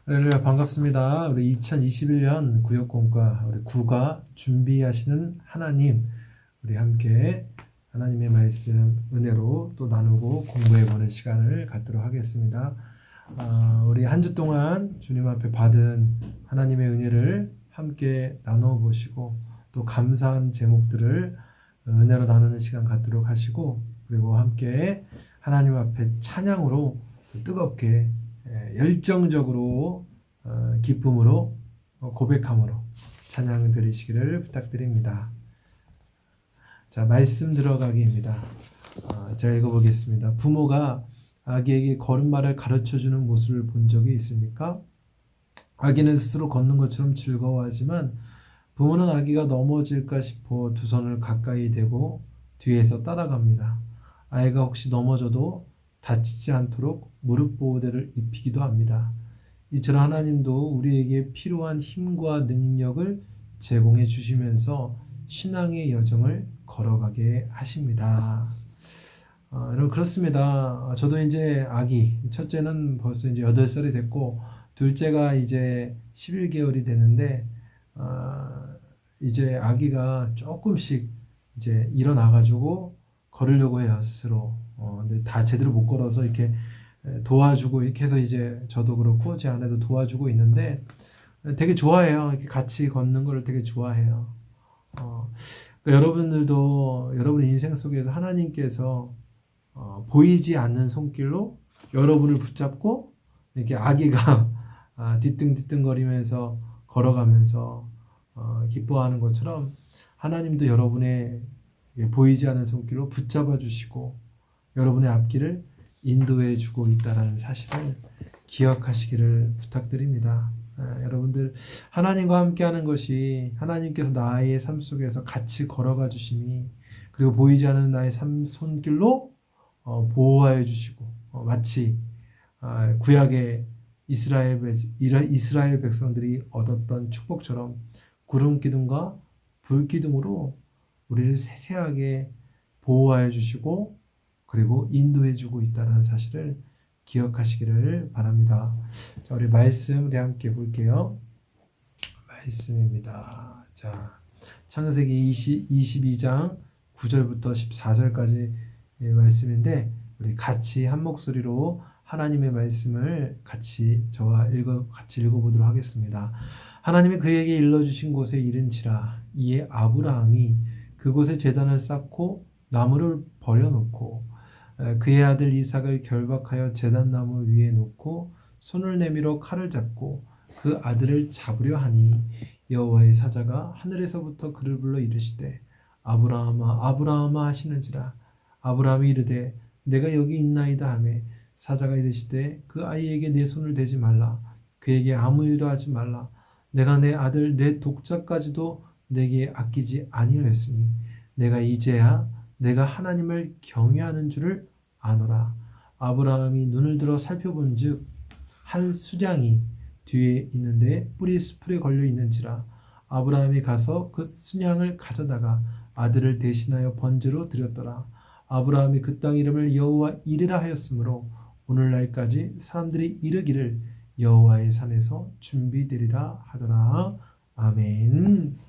할렐루야, 반갑습니다. 우리 2021년 구역공과 우리 구가 준비하시는 하나님, 우리 함께 하나님의 말씀 은혜로 또 나누고 공부해보는 시간을 갖도록 하겠습니다. 우리 한 주 동안 주님 앞에 받은 하나님의 은혜를 함께 나누어 보시고 또 감사한 제목들을 은혜로 나누는 시간 갖도록 하시고, 그리고 함께 하나님 앞에 찬양으로 뜨겁게 열정적으로 기쁨으로 고백함으로 찬양 드리시기를 부탁드립니다. 자, 말씀 들어가기입니다. 제가 읽어보겠습니다. 부모가 아기에게 걸음마를 가르쳐주는 모습을 본 적이 있습니까? 아기는 스스로 걷는 것처럼 즐거워하지만 부모는 아기가 넘어질까 싶어 두 손을 가까이 대고 뒤에서 따라갑니다. 아이가 혹시 넘어져도 다치지 않도록 무릎 보호대를 입히기도 합니다. 이처럼 하나님도 우리에게 필요한 힘과 능력을 제공해 주시면서 신앙의 여정을 걸어가게 하십니다. 여러분, 그렇습니다. 저도 이제 아기, 첫째는 벌써 이제 8살이 됐고, 둘째가 이제 11개월이 되는데, 이제 아기가 조금씩 이제 일어나가지고 걸으려고 해요, 스스로. 근데 다 제대로 못 걸어서 이렇게 도와주고 이렇게 해서 이제 저도 그렇고 제 아내도 도와주고 있는데 되게 좋아해요. 이렇게 같이 걷는 거를 되게 좋아해요. 그러니까 여러분들도 여러분의 인생 속에서 하나님께서 보이지 않는 손길로 여러분을 붙잡고 이렇게 아기가 뒤뚱뒤뚱거리면서 걸어가면서 기뻐하는 것처럼 하나님도 여러분의 보이지 않는 손길로 붙잡아 주시고 여러분의 앞길을 인도해 주고 있다는 사실을 기억하시기를 부탁드립니다. 여러분들, 하나님과 함께하는 것이 하나님께서 나의 삶 속에서 같이 걸어가 주심이, 그리고 보이지 않는 나의 삶 손길로 보호하여 주시고, 마치 구약의 이스라엘 백성들이 얻었던 축복처럼 구름 기둥과 불 기둥으로 우리를 세세하게 보호하여 주시고 그리고 인도해 주고 있다는 사실을 기억하시기를 바랍니다. 자, 우리 말씀 우리 함께 볼게요. 말씀입니다. 자, 창세기 22장 9절부터 14절까지 말씀인데, 우리 같이 한 목소리로 하나님의 말씀을 같이 읽어보도록 하겠습니다. 하나님이 그에게 일러주신 곳에 이른지라. 이에 아브라함이 그곳에 제단을 쌓고 나무를 버려놓고 그의 아들 이삭을 결박하여 제단나무 위에 놓고 손을 내밀어 칼을 잡고 그 아들을 잡으려 하니 여호와의 사자가 하늘에서부터 그를 불러 이르시되 아브라함아 아브라함아 하시는지라. 아브라함이 이르되 내가 여기 있나이다 하매 사자가 이르시되 그 아이에게 내 손을 대지 말라. 그에게 아무 일도 하지 말라. 내가 내 아들 내 독자까지도 내게 아끼지 아니하였으니 내가 이제야 내가 하나님을 경외하는 줄을 아노라. 아브라함이 눈을 들어 살펴본즉 한 수량이 뒤에 있는데 뿔이 수풀에 걸려 있는지라. 아브라함이 가서 그 수량을 가져다가 아들을 대신하여 번제로 드렸더라. 아브라함이 그 땅 이름을 여호와 이레라 하였으므로 오늘날까지 사람들이 이르기를 여호와의 산에서 준비되리라 하더라. 아멘.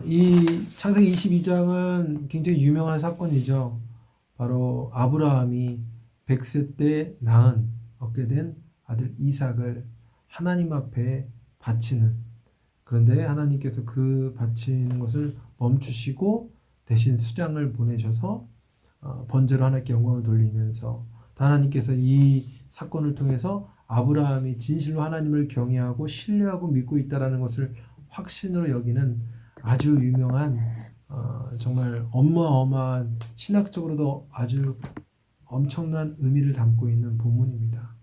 이 창세기 22장은 굉장히 유명한 사건이죠. 바로 아브라함이 100세 때 얻게 된 아들 이삭을 하나님 앞에 바치는, 그런데 하나님께서 그 바치는 것을 멈추시고 대신 수장을 보내셔서 번제로 하나님께 영광을 돌리면서, 하나님께서 이 사건을 통해서 아브라함이 진실로 하나님을 경외하고 신뢰하고 믿고 있다는 것을 확신으로 여기는 아주 유명한 정말 어마어마한, 신학적으로도 아주 엄청난 의미를 담고 있는 본문입니다.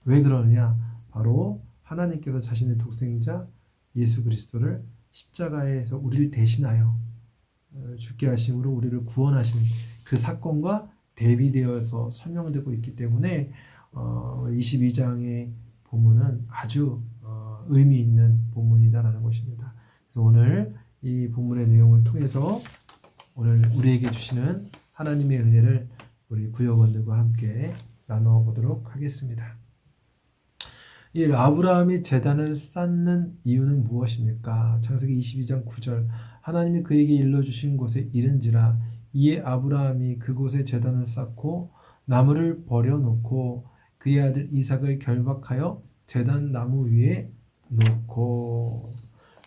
왜 그러느냐? 바로 하나님께서 자신의 독생자 예수 그리스도를 십자가에서 우리를 대신하여 죽게 하심으로 우리를 구원하신 그 사건과 대비되어서 설명되고 있기 때문에 22장의 본문은 아주 의미 있는 본문이다라는 것입니다. 그래서 오늘 이 본문의 내용을 통해서 오늘 우리에게 주시는 하나님의 은혜를 우리 구역원들과 함께 나누어 보도록 하겠습니다. 이 아브라함이 제단을 쌓는 이유는 무엇입니까? 창세기 22장 9절 하나님이 그에게 일러주신 곳에 이른지라 이에 아브라함이 그곳에 제단을 쌓고 나무를 버려놓고 그의 아들 이삭을 결박하여 제단 나무 위에 놓고.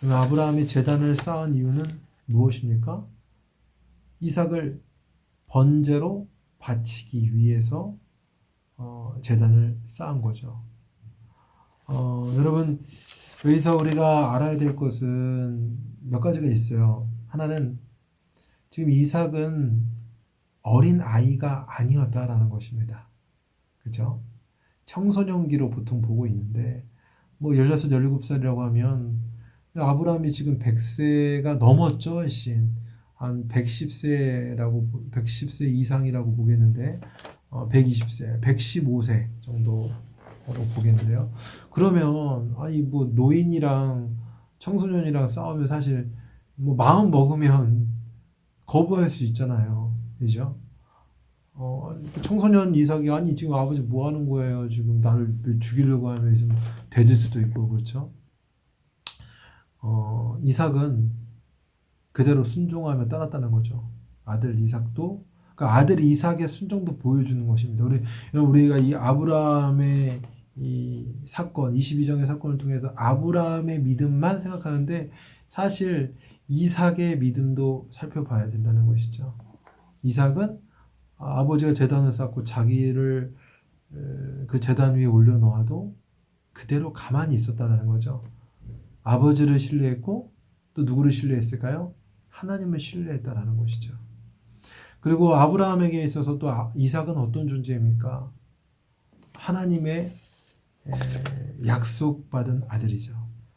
아브라함이 제단을 쌓은 이유는 무엇입니까? 이삭을 번제로 바치기 위해서 제단을 쌓은 거죠. 여러분, 여기서 우리가 알아야 될 것은 몇 가지가 있어요. 하나는 지금 이삭은 어린 아이가 아니었다라는 것입니다. 그죠? 청소년기로 보통 보고 있는데, 뭐 16, 17살이라고 하면 아브라함이 지금 100세가 넘었죠, 훨씬. 한 110세 이상이라고 보겠는데, 120세, 115세 정도 보겠는데요. 그러면 아니 뭐 노인이랑 청소년이랑 싸우면 사실 뭐 마음 먹으면 거부할 수 있잖아요. 그죠? 청소년 이삭이 아니 지금 아버지 뭐 하는 거예요? 지금 나를 죽이려고 하면 있으면 대질 수도 있고 그렇죠? 이삭은 그대로 순종하며 따랐다는 거죠. 아들 이삭도 그러니까 아들 이삭의 순종도 보여주는 것입니다. 우리가 이 아브라함의 이 사건, 22장의 사건을 통해서 아브라함의 믿음만 생각하는데 사실 이삭의 믿음도 살펴봐야 된다는 것이죠. 이삭은 아버지가 제단을 쌓고 자기를 그 제단 위에 올려놓아도 그대로 가만히 있었다는 거죠. 아버지를 신뢰했고 또 누구를 신뢰했을까요? 하나님을 신뢰했다라는 것이죠. 그리고 아브라함에게 있어서 또 이삭은 어떤 존재입니까? 하나님의 약속받은 아들이죠.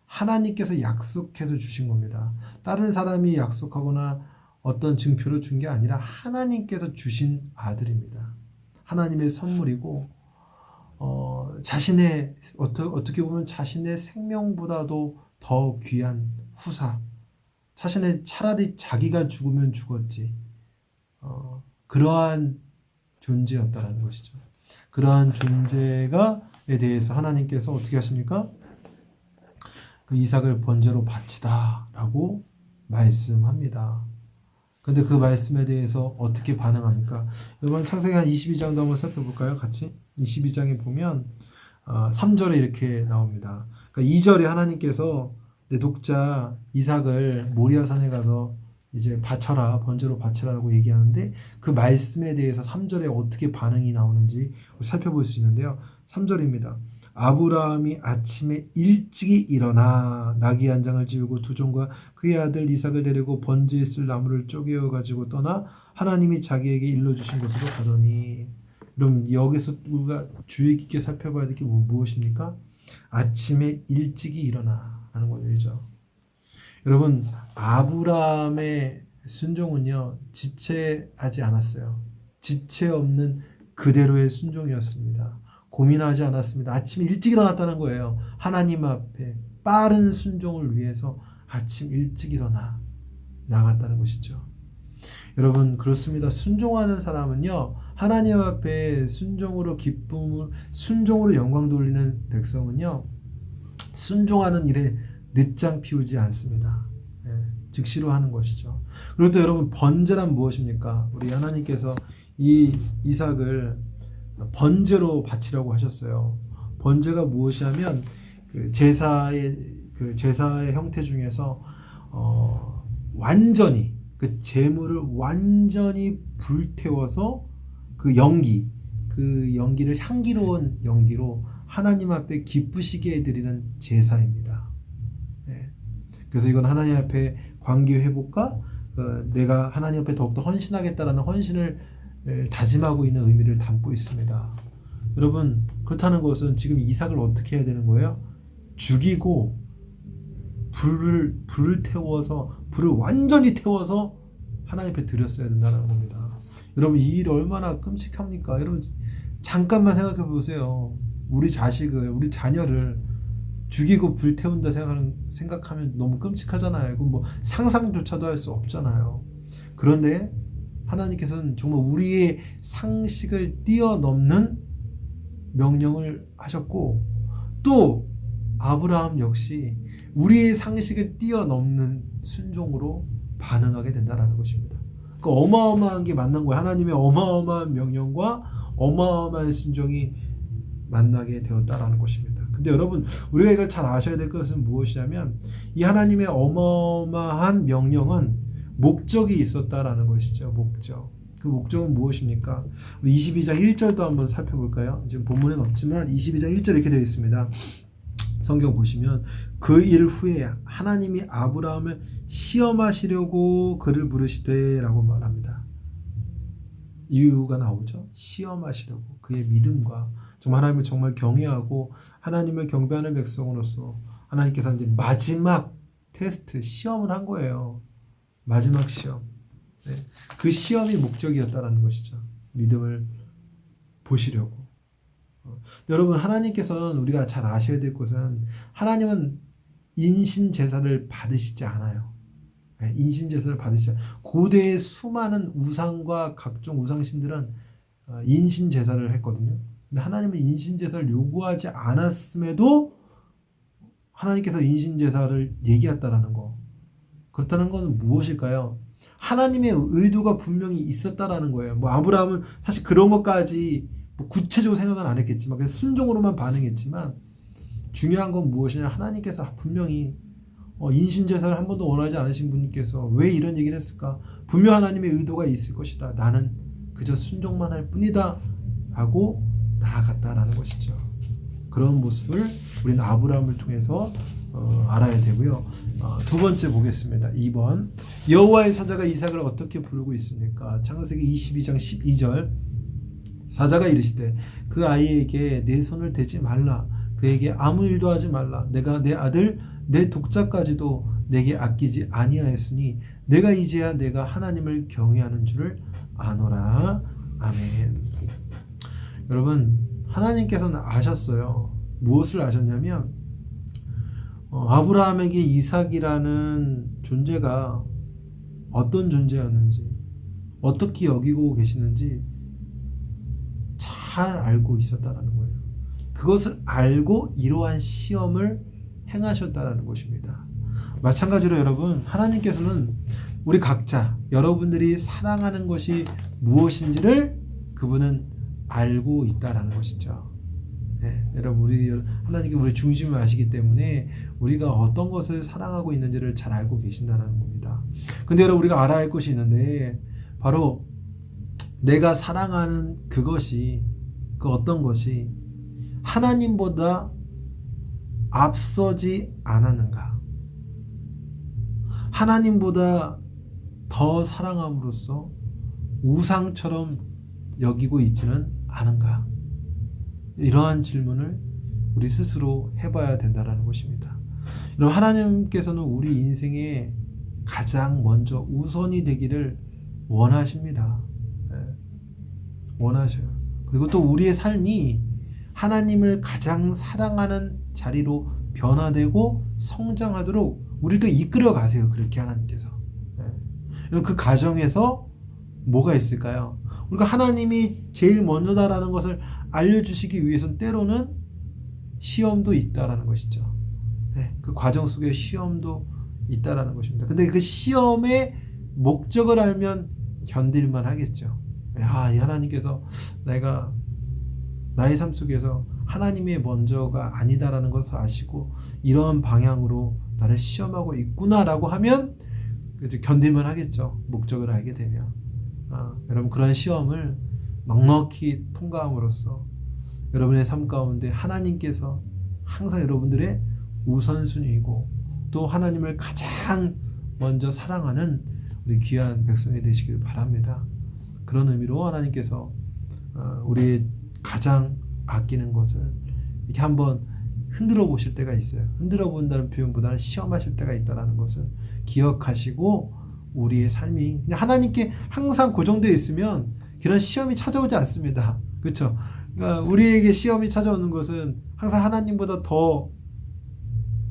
하나님께서 약속해서 주신 겁니다. 다른 사람이 약속하거나 어떤 증표를 준 게 아니라 하나님께서 주신 아들입니다. 하나님의 선물이고 자신의 어떻게 보면 자신의 생명보다도 더 귀한 후사, 자신의 차라리 자기가 죽으면 죽었지 그러한 존재였다라는 것이죠. 그러한 존재가에 대해서 하나님께서 어떻게 하십니까? 그 이삭을 번제로 바치다라고 말씀합니다. 근데 그 말씀에 대해서 어떻게 반응합니까? 이번 창세기 한 22장도 한번 살펴볼까요? 같이 22장에 보면 3절에 이렇게 나옵니다. 그러니까 2절에 하나님께서 내 독자 이삭을 모리아산에 가서 이제 바쳐라, 번제로 바치라라고 얘기하는데 그 말씀에 대해서 3절에 어떻게 반응이 나오는지 살펴볼 수 있는데요. 3절입니다. 아브라함이 아침에 일찍이 일어나 나귀 한 장을 지우고 두 종과 그의 아들 이삭을 데리고 번제에 쓸 나무를 쪼개어 가지고 떠나 하나님이 자기에게 일러주신 곳으로 가더니. 그럼 여기서 우리가 주의 깊게 살펴봐야 될 게 무엇입니까? 아침에 일찍이 일어나라는 거죠. 여러분, 아브라함의 순종은요 지체하지 않았어요. 지체 없는 그대로의 순종이었습니다. 고민하지 않았습니다. 아침 일찍 일어났다는 거예요. 하나님 앞에 빠른 순종을 위해서 아침 일찍 일어나 나갔다는 것이죠. 여러분, 그렇습니다. 순종하는 사람은요 하나님 앞에 순종으로 기쁨을, 순종으로 영광 돌리는 백성은요 순종하는 일에 늦장 피우지 않습니다. 즉시로 하는 것이죠. 그리고 또 여러분, 번제란 무엇입니까? 우리 하나님께서 이 이삭을 번제로 바치라고 하셨어요. 번제가 무엇이냐면 그 제사의 형태 중에서 완전히 그 제물을 완전히 불태워서 그 연기를 향기로운 연기로 하나님 앞에 기쁘시게 해드리는 제사입니다. 그래서 이건 하나님 앞에 관계 회복과 내가 하나님 앞에 더욱더 헌신하겠다라는 헌신을 다짐하고 있는 의미를 담고 있습니다. 여러분, 그렇다는 것은 지금 이삭을 어떻게 해야 되는 거예요? 죽이고 불을 태워서, 불을 완전히 태워서 하나님 앞에 드렸어야 된다는 겁니다. 여러분, 이 일이 얼마나 끔찍합니까? 여러분, 잠깐만 생각해 보세요. 우리 자식을, 우리 자녀를 죽이고 불태운다 생각하면 너무 끔찍하잖아요. 그건 뭐 상상조차도 할 수 없잖아요. 그런데 하나님께서는 정말 우리의 상식을 뛰어넘는 명령을 하셨고 또 아브라함 역시 우리의 상식을 뛰어넘는 순종으로 반응하게 된다는 것입니다. 그 어마어마한 게 만난 거예요. 하나님의 어마어마한 명령과 어마어마한 순종이 만나게 되었다라는 것입니다. 근데 여러분, 우리가 이걸 잘 아셔야 될 것은 무엇이냐면 이 하나님의 어마어마한 명령은 목적이 있었다라는 것이죠. 목적. 그 목적은 무엇입니까? 우리 22장 1절도 한번 살펴볼까요? 지금 본문에는 없지만 22장 1절 이렇게 되어 있습니다. 성경 보시면 그 일 후에 하나님이 아브라함을 시험하시려고 그를 부르시되 라고 말합니다. 이유가 나오죠. 시험하시려고. 그의 믿음과 정말 하나님을 정말 경외하고 하나님을 경배하는 백성으로서 하나님께서 이제 마지막 테스트, 시험을 한 거예요. 마지막 시험. 네. 그 시험이 목적이었다라는 것이죠. 믿음을 보시려고. 여러분, 하나님께서는 우리가 잘 아셔야 될 것은 하나님은 인신 제사를 받으시지 않아요. 네, 인신 제사를 받으시지 않아요. 고대의 수많은 우상과 각종 우상신들은 인신 제사를 했거든요. 근데 하나님은 인신 제사를 요구하지 않았음에도 하나님께서 인신 제사를 얘기했다라는 거. 그렇다는 건 무엇일까요? 하나님의 의도가 분명히 있었다라는 거예요. 뭐 아브라함은 사실 그런 것까지 뭐 구체적으로 생각은 안 했겠지만 그냥 순종으로만 반응했지만 중요한 건 무엇이냐? 하나님께서 분명히 인신 제사를 한 번도 원하지 않으신 분께서 왜 이런 얘기를 했을까? 분명 하나님의 의도가 있을 것이다. 나는 그저 순종만 할 뿐이다 하고 나아갔다라는 것이죠. 그런 모습을 우리는 아브라함을 통해서 알아야 되고요. 두 번째 보겠습니다. 2번. 여호와의 사자가 이삭을 어떻게 부르고 있습니까? 창세기 22장 12절. 사자가 이르시되 그 아이에게 내 손을 대지 말라. 그에게 아무 일도 하지 말라. 내가 내 아들 내 독자까지도 내게 아끼지 아니하였으니 내가 이제야 내가 하나님을 경외하는 줄을 아노라. 아멘. 여러분, 하나님께서는 아셨어요. 무엇을 아셨냐면 아브라함에게 이삭이라는 존재가 어떤 존재였는지, 어떻게 여기고 계시는지 잘 알고 있었다라는 거예요. 그것을 알고 이러한 시험을 행하셨다라는 것입니다. 마찬가지로 여러분, 하나님께서는 우리 각자, 여러분들이 사랑하는 것이 무엇인지를 그분은 알고 있다라는 것이죠. 네, 여러분, 하나님께 우리 중심을 아시기 때문에 우리가 어떤 것을 사랑하고 있는지를 잘 알고 계신다는 겁니다. 근데 여러분, 우리가 알아야 할 것이 있는데 바로 내가 사랑하는 그것이, 그 어떤 것이 하나님보다 앞서지 않았는가? 하나님보다 더 사랑함으로써 우상처럼 여기고 있지는 않은가? 이러한 질문을 우리 스스로 해봐야 된다는 것입니다. 여러분, 하나님께서는 우리 인생에 가장 먼저 우선이 되기를 원하십니다. 네. 원하셔요. 그리고 또 우리의 삶이 하나님을 가장 사랑하는 자리로 변화되고 성장하도록 우리도 이끌어 가세요. 그렇게 하나님께서. 네. 여러분, 그 과정에서 뭐가 있을까요? 우리가 하나님이 제일 먼저다라는 것을 알려주시기 위해서는 때로는 시험도 있다라는 것이죠. 네, 그 과정 속에 시험도 있다라는 것입니다. 근데 그 시험의 목적을 알면 견딜만 하겠죠. 야, 이 하나님께서 내가 나의 삶 속에서 하나님의 먼저가 아니다라는 것을 아시고 이런 방향으로 나를 시험하고 있구나라고 하면 견딜만 하겠죠. 목적을 알게 되면. 여러분, 그런 시험을 넉넉히 통과함으로써 여러분의 삶 가운데 하나님께서 항상 여러분들의 우선순위이고 또 하나님을 가장 먼저 사랑하는 우리 귀한 백성이 되시길 바랍니다. 그런 의미로 하나님께서 우리의 가장 아끼는 것을 이렇게 한번 흔들어 보실 때가 있어요. 흔들어 본다는 표현보다는 시험하실 때가 있다는 것을 기억하시고 우리의 삶이 그냥 하나님께 항상 고정되어 있으면 그런 시험이 찾아오지 않습니다. 그렇죠? 그러니까 우리에게 시험이 찾아오는 것은 항상 하나님보다 더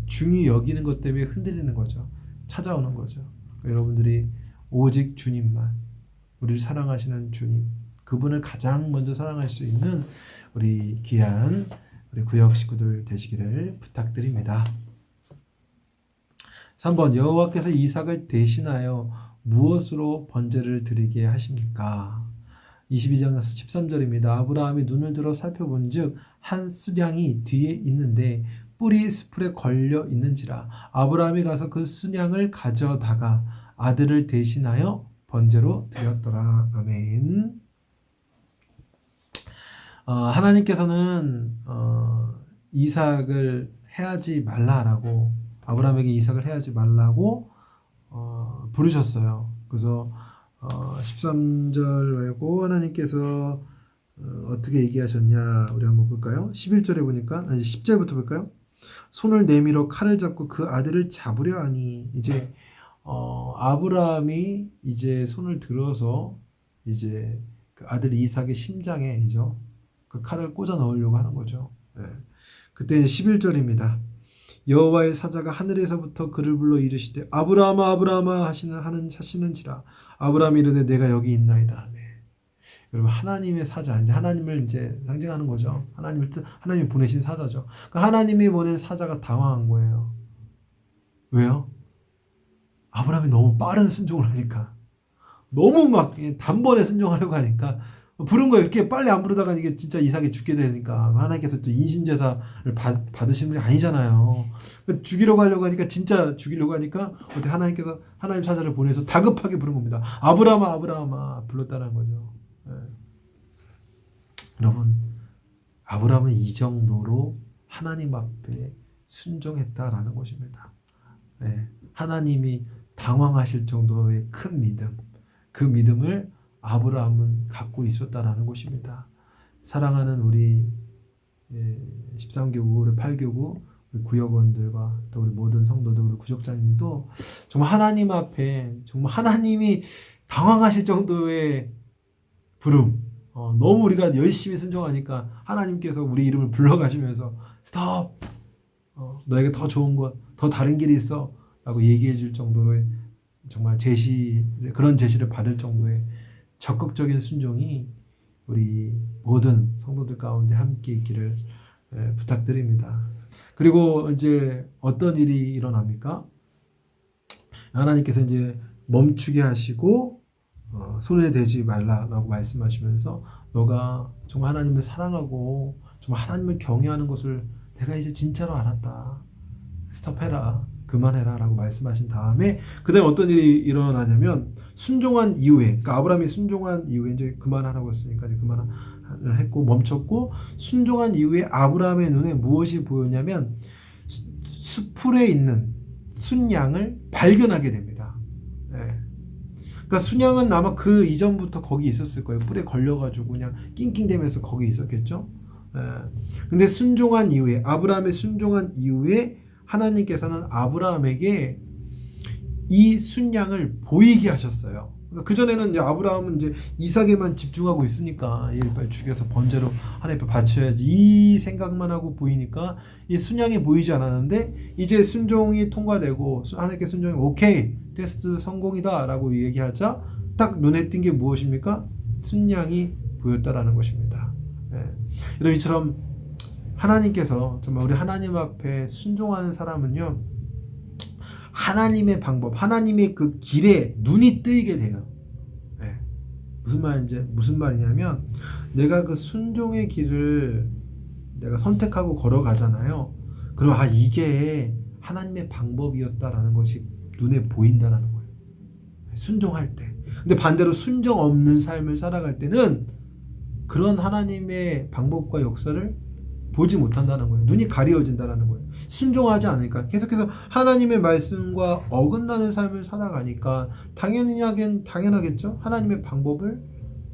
중히 여기는 것 때문에 흔들리는 거죠. 찾아오는 거죠. 그러니까 여러분들이 오직 주님만, 우리를 사랑하시는 주님, 그분을 가장 먼저 사랑할 수 있는 우리 귀한 우리 구역 식구들 되시기를 부탁드립니다. 3번 여호와께서 이삭을 대신하여 무엇으로 번제를 드리게 하십니까? 22장 13절입니다. 아브라함이 눈을 들어 살펴본즉 한 수량이 뒤에 있는데 뿔이 스풀에 걸려 있는지라. 아브라함이 가서 그 수량을 가져다가 아들을 대신하여 번제로 드렸더라. 아멘. 하나님께서는 이삭을 해하지 말라라고, 아브라함에게 이삭을 해하지 말라고 부르셨어요. 그래서 13절 말고 하나님께서 어떻게 얘기하셨냐 우리 한번 볼까요? 11절에 보니까, 아니 10절부터 볼까요? 손을 내밀어 칼을 잡고 그 아들을 잡으려 하니. 이제 아브라함이 이제 손을 들어서 이제 그 아들 이삭의 심장에 그 칼을 꽂아 넣으려고 하는 거죠. 네. 그때 11절입니다. 여호와의 사자가 하늘에서부터 그를 불러 이르시되 아브라함아 아브라함아 하시는지라. 아브라함이 이르되 내가 여기 있나이다. 네. 여러분, 하나님의 사자, 이제 하나님을 이제 상징하는 거죠. 하나님이 보내신 사자죠. 그러니까 하나님이 보낸 사자가 당황한 거예요. 왜요? 아브라함이 너무 빠른 순종을 하니까, 너무 막 단번에 순종하려고 하니까 부른 거 이렇게 빨리 안 부르다가 이게 진짜 이삭이 죽게 되니까, 하나님께서 또 인신제사를 받으시는 분이 아니잖아요. 죽이려고 하려고 하니까, 진짜 죽이려고 하니까 어떻게 하나님께서 하나님 사자를 보내서 다급하게 부른 겁니다. 아브라함아 아브라함아 불렀다는 거죠. 네. 여러분, 아브라함은 이 정도로 하나님 앞에 순종했다라는 것입니다. 네. 하나님이 당황하실 정도의 큰 믿음, 그 믿음을 아브라함은 갖고 있었다라는 것입니다. 사랑하는 우리 13교구, 우리 8교구, 우리 구역원들과 또 우리 모든 성도들, 우리 구적자님도 정말 하나님 앞에 정말 하나님이 당황하실 정도의 부름, 너무 우리가 열심히 순종하니까 하나님께서 우리 이름을 불러가시면서 스톱! 너에게 더 좋은 것, 더 다른 길이 있어 라고 얘기해 줄 정도로의 정말 그런 제시를 받을 정도의 적극적인 순종이 우리 모든 성도들 가운데 함께 있기를 부탁드립니다. 그리고 이제 어떤 일이 일어납니까? 하나님께서 이제 멈추게 하시고 손에 대지 말라라고 말씀하시면서 너가 정말 하나님을 사랑하고 정말 하나님을 경외하는 것을 내가 이제 진짜로 알았다. 스톱해라. 그만해라 라고 말씀하신 다음에 그 다음에 어떤 일이 일어나냐면, 순종한 이후에, 그러니까 아브라함이 순종한 이후에 이제 그만하라고 했으니까 이제 그만을 했고 멈췄고, 순종한 이후에 아브라함의 눈에 무엇이 보였냐면 수풀에 있는 순양을 발견하게 됩니다. 네. 그러니까 순양은 아마 그 이전부터 거기 있었을 거예요. 뿔에 걸려가지고 그냥 낑낑대면서 거기 있었겠죠. 네. 근데 순종한 이후에, 아브라함의 순종한 이후에 하나님께서는 아브라함에게 이 순양을 보이게 하셨어요. 그 전에는 이제 아브라함은 이제 이삭에만 집중하고 있으니까 얘를 빨리 죽여서 번제로 하나님 앞에 바쳐야지 이 생각만 하고 보이니까 이 순양이 보이지 않았는데, 이제 순종이 통과되고 하나님께 순종이 오케이 테스트 성공이다라고 얘기하자 딱 눈에 띈 게 무엇입니까? 순양이 보였다라는 것입니다. 네. 여러분, 이처럼 하나님께서 정말 우리 하나님 앞에 순종하는 사람은요, 하나님의 방법, 하나님의 그 길에 눈이 뜨이게 돼요. 네. 무슨 말이냐면, 내가 그 순종의 길을 내가 선택하고 걸어가잖아요. 그럼 이게 하나님의 방법이었다라는 것이 눈에 보인다라는 거예요. 순종할 때. 근데 반대로 순종 없는 삶을 살아갈 때는 그런 하나님의 방법과 역사를 보지 못한다는 거예요. 눈이 가려진다는 거예요. 순종하지 않으니까, 계속해서 하나님의 말씀과 어긋나는 삶을 살아가니까 당연하겠죠. 하나님의 방법을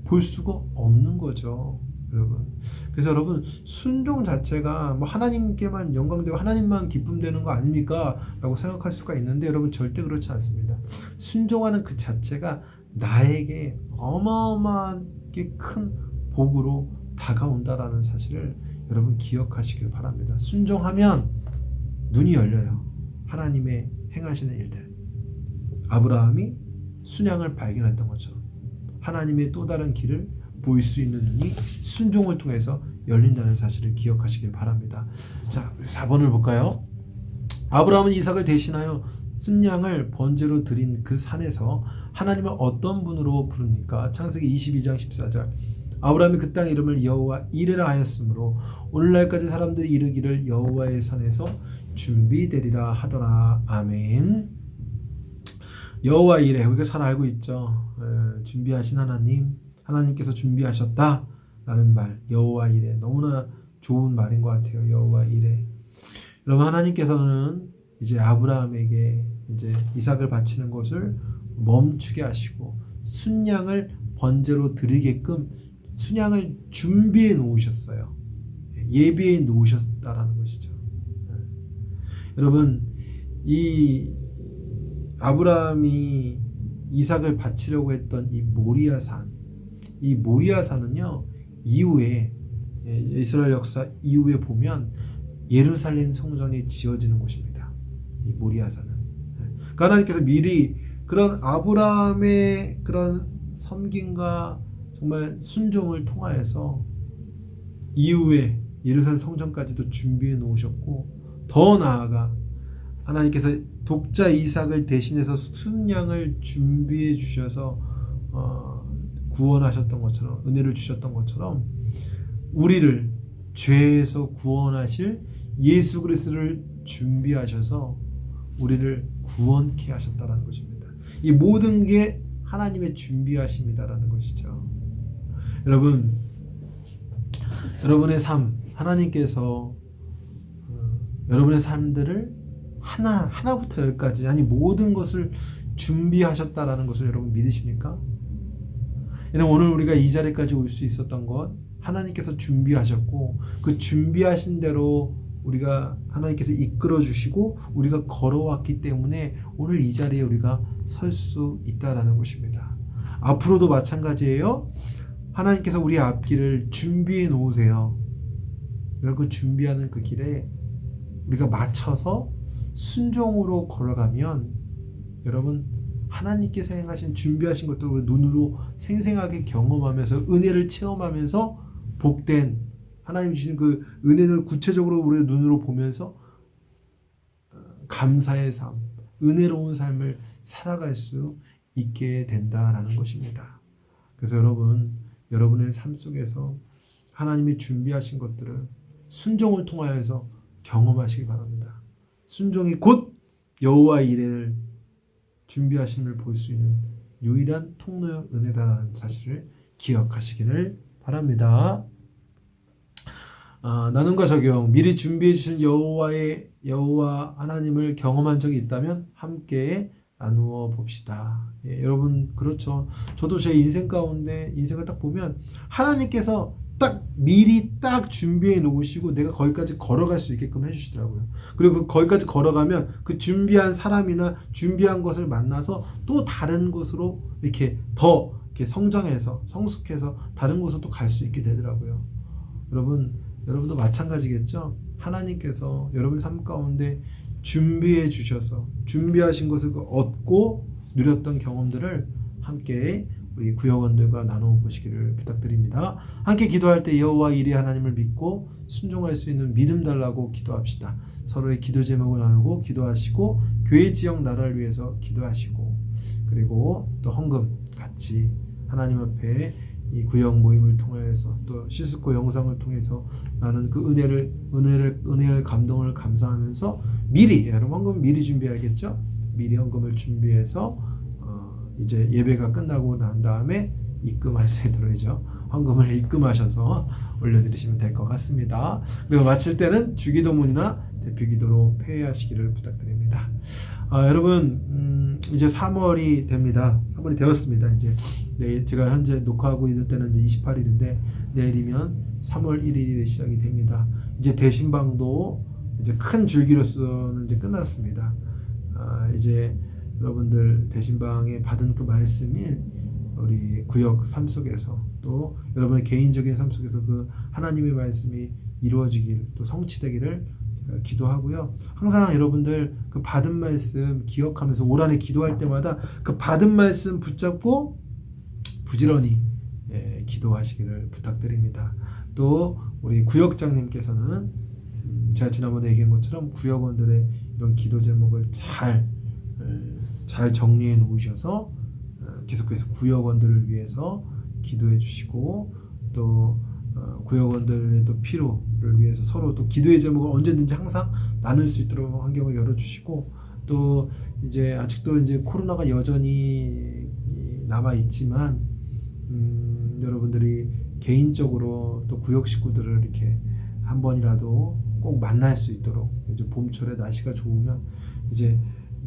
볼 수가 없는 거죠, 여러분. 그래서 여러분, 순종 자체가 뭐 하나님께만 영광되고 하나님만 기쁨되는 거 아닙니까? 라고 생각할 수가 있는데, 여러분 절대 그렇지 않습니다. 순종하는 그 자체가 나에게 어마어마하게 큰 복으로 다가온다라는 사실을 여러분 기억하시길 바랍니다. 순종하면 눈이 열려요. 하나님의 행하시는 일들. 아브라함이 순양을 발견했던 것처럼 하나님의 또 다른 길을 보일 수 있는 눈이 순종을 통해서 열린다는 사실을 기억하시길 바랍니다. 자, 4번을 볼까요? 아브라함은 이삭을 대신하여 순양을 번제로 드린 그 산에서 하나님을 어떤 분으로 부릅니까? 창세기 22장 14절. 아브라함이 그 땅 이름을 여호와 이레라 하였으므로 오늘날까지 사람들이 이르기를 여호와의 산에서 준비되리라 하더라. 아멘. 여호와 이레, 우리가 잘 알고 있죠. 준비하신 하나님께서 준비하셨다라는 말, 여호와 이레, 너무나 좋은 말인 것 같아요. 여호와 이레. 여러분, 하나님께서는 이제 아브라함에게 이제 이삭을 바치는 것을 멈추게 하시고 순양을 번제로 드리게끔 순양을 준비해 놓으셨어요. 예비해 놓으셨다라는 것이죠. 여러분, 이 아브라함이 이삭을 바치려고 했던 이 모리아산은요, 이후에 이스라엘 역사 이후에 보면 예루살렘 성전이 지어지는 곳입니다. 이 모리아산은. 그러니까 하나님께서 미리 그런 아브라함의 그런 섬김과 정말 순종을 통하여서 이후에 예루살렘 성전까지도 준비해 놓으셨고, 더 나아가 하나님께서 독자 이삭을 대신해서 순양을 준비해 주셔서 구원하셨던 것처럼, 은혜를 주셨던 것처럼 우리를 죄에서 구원하실 예수 그리스도를 준비하셔서 우리를 구원케 하셨다라는 것입니다. 이 모든 게 하나님의 준비하심이다라는 것이죠. 여러분, 여러분의 삶, 하나님께서 여러분의 삶들을 하나부터 열까지, 아니 모든 것을 준비하셨다라는 것을 여러분 믿으십니까? 오늘 우리가 이 자리까지 올 수 있었던 것 하나님께서 준비하셨고, 그 준비하신 대로 우리가 하나님께서 이끌어 주시고 우리가 걸어왔기 때문에 오늘 이 자리에 우리가 설 수 있다라는 것입니다. 앞으로도 마찬가지예요. 하나님께서 우리 앞길을 준비해 놓으세요. 그 준비하는 그 길에 우리가 맞춰서 순종으로 걸어가면 여러분, 하나님께서 행하신 준비하신 것들을 눈으로 생생하게 경험하면서 은혜를 체험하면서 복된 하나님 주신 그 은혜를 구체적으로 우리의 눈으로 보면서 감사의 삶, 은혜로운 삶을 살아갈 수 있게 된다라는 것입니다. 그래서 여러분의 삶 속에서 하나님이 준비하신 것들을 순종을 통하여서 경험하시기 바랍니다. 순종이 곧 여호와 이레를 준비하심을 볼 수 있는 유일한 통로의 은혜다라는 사실을 기억하시기를 바랍니다. 나눔과 적용. 미리 준비해 주신 여호와 하나님을 경험한 적이 있다면 함께 나누어 봅시다. 여러분, 그렇죠. 저도 제 인생 가운데 인생을 딱 보면 하나님께서 미리 준비해 놓으시고 내가 거기까지 걸어갈 수 있게끔 해주시더라고요. 그리고 거기까지 걸어가면 그 준비한 사람이나 준비한 것을 만나서 또 다른 곳으로 이렇게 더 이렇게 성장해서 성숙해서 다른 곳으로 또 갈 수 있게 되더라고요. 여러분도 마찬가지겠죠. 하나님께서 여러분 삶 가운데 준비해 주셔서 준비하신 것을 얻고 누렸던 경험들을 함께 우리 구역원들과 나누어 보시기를 부탁드립니다. 함께 기도할 때 여호와 이레 하나님을 믿고 순종할 수 있는 믿음 달라고 기도합시다. 서로의 기도 제목을 나누고 기도하시고 교회 지역 나라를 위해서 기도하시고, 그리고 또 헌금 같이 하나님 앞에 이 구역 모임을 통해서 또 시스코 영상을 통해서 나는 그 은혜를 감동을 감사하면서 미리, 여러분 헌금 미리 준비해야겠죠? 미리 헌금을 준비해서 이제 예배가 끝나고 난 다음에 입금할 수 있도록이죠. 헌금을 입금하셔서 올려드리시면 될 것 같습니다. 그리고 마칠 때는 주기도문이나 대표기도로 폐회하시기를 부탁드립니다. 여러분, 이제 3월이 됩니다. 3월이 되었습니다. 이제 내일 제가 현재 녹화하고 있을 때는 이제 28일인데 내일이면 3월 1일이 시작이 됩니다. 이제 대신방도 이제 큰 줄기로서는 이제 끝났습니다. 이제 여러분들 대신방에 받은 그 말씀이 우리 구역 삶 속에서 또 여러분의 개인적인 삶 속에서 그 하나님의 말씀이 이루어지길 또 성취되기를 제가 기도하고요. 항상 여러분들 그 받은 말씀 기억하면서 올 한해 기도할 때마다 그 받은 말씀 붙잡고 부지런히 기도하시기를 부탁드립니다. 또 우리 구역장님께서는 제가 지난번에 얘기한 것처럼 구역원들의 이런 기도 제목을 잘 정리해 놓으셔서 계속해서 구역원들을 위해서 기도해 주시고 또 구역원들의 또 필요를 위해서 서로 또 기도의 제목을 언제든지 항상 나눌 수 있도록 환경을 열어주시고 또 이제 아직도 이제 코로나가 여전히 남아 있지만 여러분들이 개인적으로 또 구역 식구들을 이렇게 한 번이라도 꼭 만날 수 있도록 이제 봄철에 날씨가 좋으면 이제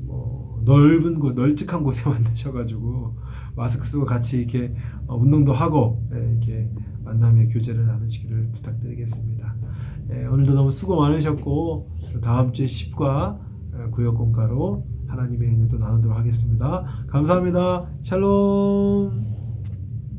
뭐 넓은 곳, 널찍한 곳에 만나셔가지고 마스크 쓰고 같이 이렇게 운동도 하고 이렇게 만남의 교제를 나누시기를 부탁드리겠습니다. 오늘도 너무 수고 많으셨고 다음 주에 10과 구역공과로 하나님의 은혜도 나누도록 하겠습니다. 감사합니다. 샬롬.